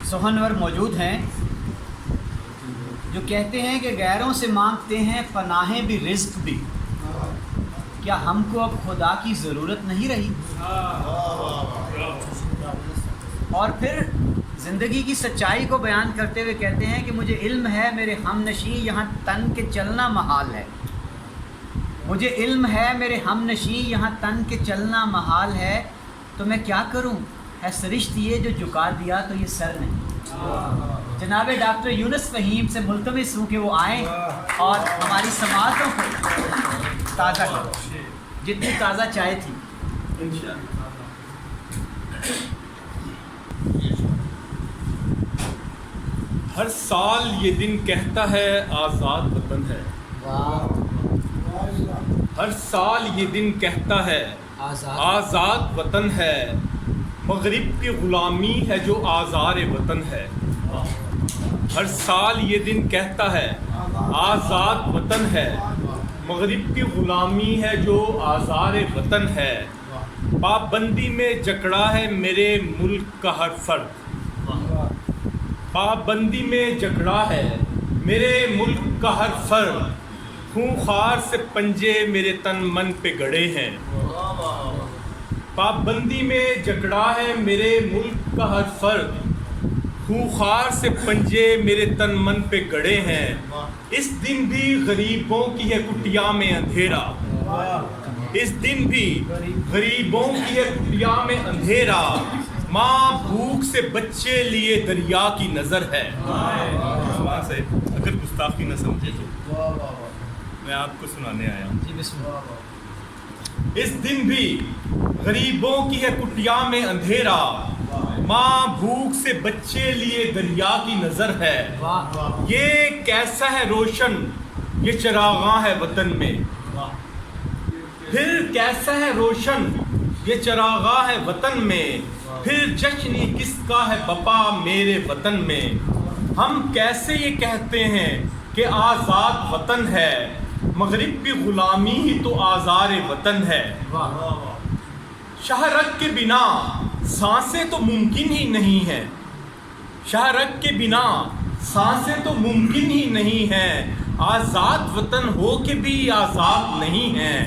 سخنور موجود ہیں جو کہتے ہیں کہ غیروں سے مانگتے ہیں پناہیں بھی رزق بھی، کیا ہم کو اب خدا کی ضرورت نہیں رہی؟ اور پھر زندگی کی سچائی کو بیان کرتے ہوئے کہتے ہیں کہ مجھے علم ہے میرے ہم نشیں یہاں تن کے چلنا محال ہے، مجھے علم ہے میرے ہم نشیں یہاں تن کے چلنا محال ہے، تو میں کیا کروں ہے سرشت یہ جو جھکا دیا تو یہ سر نہیں۔ جناب ڈاکٹر یونس فہیم سے ملتمس ہوں کہ وہ آئیں اور ہماری سماعتوں کو تازہ کریں، جتنی تازہ چائے تھی ہر سال یہ دن کہتا ہے آزاد وطن ہے، ہر سال یہ دن کہتا ہے آزاد وطن ہے، مغرب کی غلامی ہے جو آزار وطن ہے۔ ہر سال یہ دن کہتا ہے آزاد وطن ہے، مغرب کی غلامی ہے جو آزار وطن ہے، پابندی میں جکڑا ہے میرے ملک کا ہر فرد، پابندی میں جکڑا ہے میرے ملک کا ہر فرد، خونخوار سے پنجے میرے تن من پہ گڑے ہیں، پابندی میں جکڑا ہے میرے ملک کا ہر فرد، خونخوار سے پنجے میرے تن من پہ گڑے ہیں، اس دن بھی غریبوں کی ہے کٹیا میں اندھیرا، اس دن بھی غریبوں کی ہے کٹیا میں اندھیرا، ماں بھوک سے بچے لیے دریا کی نظر ہے۔ سے اگر گستاخی نہ سمجھے تو میں آپ کو سنانے آیا ہوں۔ اس دن بھی غریبوں کی ہے کٹیا میں اندھیرا، ماں بھوک سے بچے لیے دریا کی نظر ہے، یہ کیسا ہے روشن یہ چراغاں ہے وطن میں، پھر کیسا ہے روشن یہ چراغاں ہے وطن میں، پھر جشن کس کا ہے بپا میرے وطن میں، ہم کیسے یہ کہتے ہیں کہ آزاد وطن ہے، مغرب کی غلامی ہی تو آزار وطن ہے، شہرت کے بنا سانسیں تو ممکن ہی نہیں ہیں، شہرت کے بنا سانسیں تو ممکن ہی نہیں ہیں، آزاد وطن ہو کے بھی آزاد نہیں ہیں،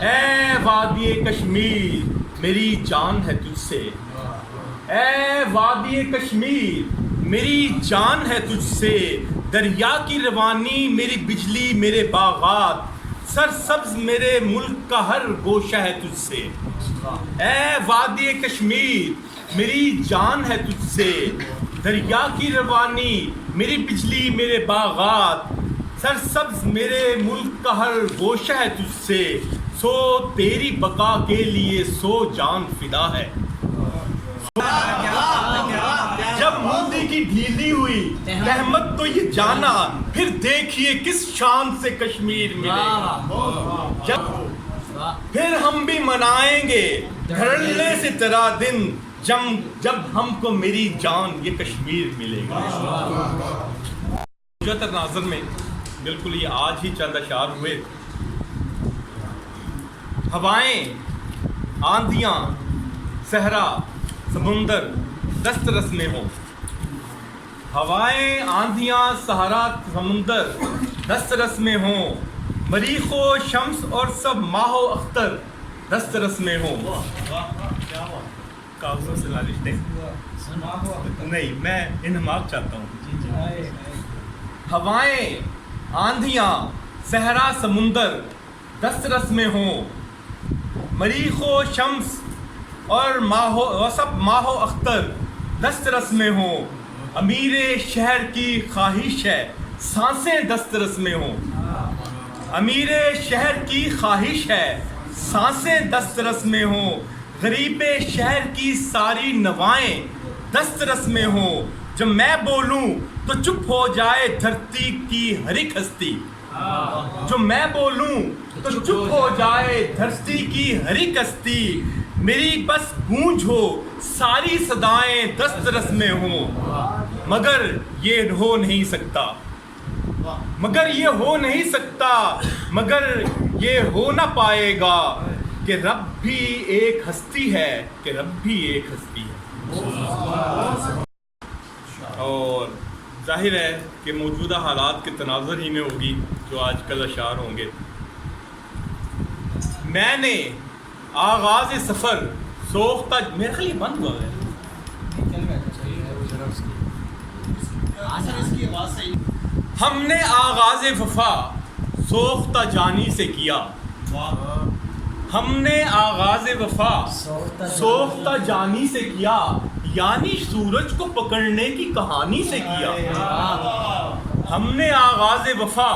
اے وادی کشمیر میری جان ہے تجھ سے، اے وادی کشمیر میری جان ہے تجھ سے، دریا کی روانی میری بجلی میرے باغات، سرسبز میرے ملک کا ہر گوشہ ہے تجھ سے، اے وادی کشمیر میری جان ہے تجھ سے، دریا کی روانی میری بجلی میرے باغات، سرسبز میرے ملک کا ہر گوشہ ہے تجھ سے، سو تیری بقا کے لیے سو جان فدا ہے۔ جب مودی کی ڈھیلی ہوئی رحمت تو یہ جانا، پھر دیکھیے کس شان سے کشمیر ملے گا، پھر ہم بھی منائیں گے دھڑلے سے تیرا دن، جب ہم کو میری جان یہ کشمیر ملے گا۔ ناظر میں بالکل یہ آج ہی چند اشعار ہوئے، ہوائیں آندھیاں صحرا سمندر دسترس میں ہوں، ہوائیں آندھیاں صحرا سمندر دسترس میں ہوں، مریخ و شمس اور سب ماہ و اختر دسترس میں ہوں، کاغذوں سے لالچ نہیں، میں انہماک چاہتا ہوں، ہوائیں آندھیاں صحرا سمندر دسترس میں ہوں، مریخ و شمس اور سب ماہ و اختر دسترس میں ہوں، امیر شہر کی خواہش ہے سانسیں دسترس میں ہوں، امیر شہر کی خواہش ہے سانسیں دسترس میں ہوں، غریب شہر کی ساری نوائیں دسترس میں ہوں، جب میں بولوں تو چپ ہو جائے دھرتی کی ہر ایک ہستی، جو میں بولوں تو چپ ہو جائے دھرتی کی ہر ایک ہستی، میری بس گونج ہو ساری صدائیں دسترس میں ہوں، مگر یہ ہو نہیں سکتا، مگر یہ ہو نہیں سکتا، مگر یہ ہو نہ پائے گا کہ رب بھی ایک ہستی ہے، کہ رب بھی ایک ہستی ہے۔ اور ظاہر ہے کہ موجودہ حالات کے تناظر ہی میں ہوگی جو آج کل اشعار ہوں گے. میں نے آغاز سفر سوختہ میرے خیال یہ بند ہوا ہے. ہم نے آغاز وفا سوختہ جانی سے کیا. ہم نے آغاز وفا سوختہ جانی سے کیا، یعنی سورج کو پکڑنے کی کہانی سے کیا. ہم نے آغاز وفا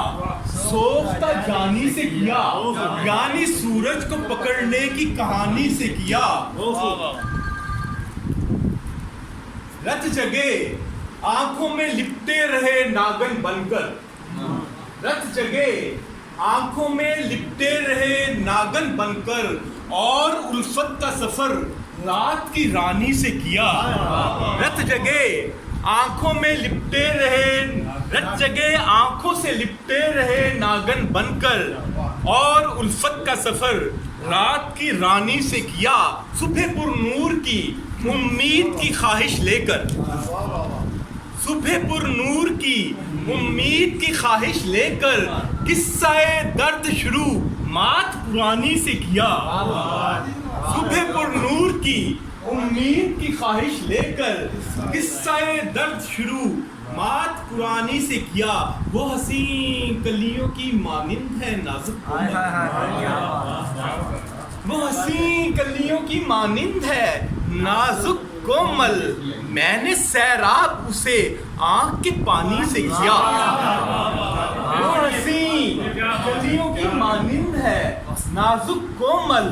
سوختہ جانی سے کیا، یعنی سورج کو پکڑنے کی کہانی سے کیا. رت جگے آنکھوں میں لپٹے رہے ناگن بن کر. رت جگے آنکھوں میں لپٹے رہے ناگن بن کر، اور الفت کا سفر رات کی رانی سے کیا. رت جگے آنکھوں میں لپٹے رہے، رت جگے آنکھوں سے لپٹے رہے ناگن بن کر، اور الفت کا سفر رات کی رانی سے کیا. صبح پر نور کی امید کی خواہش لے کر، صبح پر نور کی امید کی خواہش لے کر، قصہ درد شروع مات پرانی سے کیا. صبح پر نور کی امید کی خواہش لے کر، قصہ درد شروع مات پرانی سے کیا. وہ حسین کلیوں کی مانند ہے نازک کومل، وہ حسین کلیوں کی مانند ہے نازک کومل، میں نے سیراب اسے آنکھ کے پانی سے کیا. وہ حسین کلیوں کی مانند ہے نازک کومل،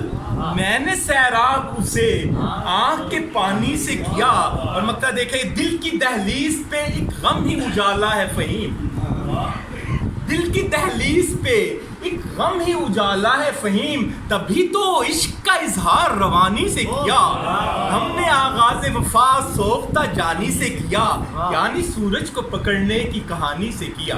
میں نے سیراب اسے آنکھ کے پانی سے کیا. اور مقطع دیکھیں، دل کی دہلیز پہ ایک غم ہی اجالا ہے فہیم. دل کی دہلیز پہ ایک غم ہی اجالا ہے فہیم، تبھی تو عشق کا اظہار روانی سے کیا. ہم نے آغاز وفا سوختہ جانی سے کیا، یعنی سورج کو پکڑنے کی کہانی سے کیا.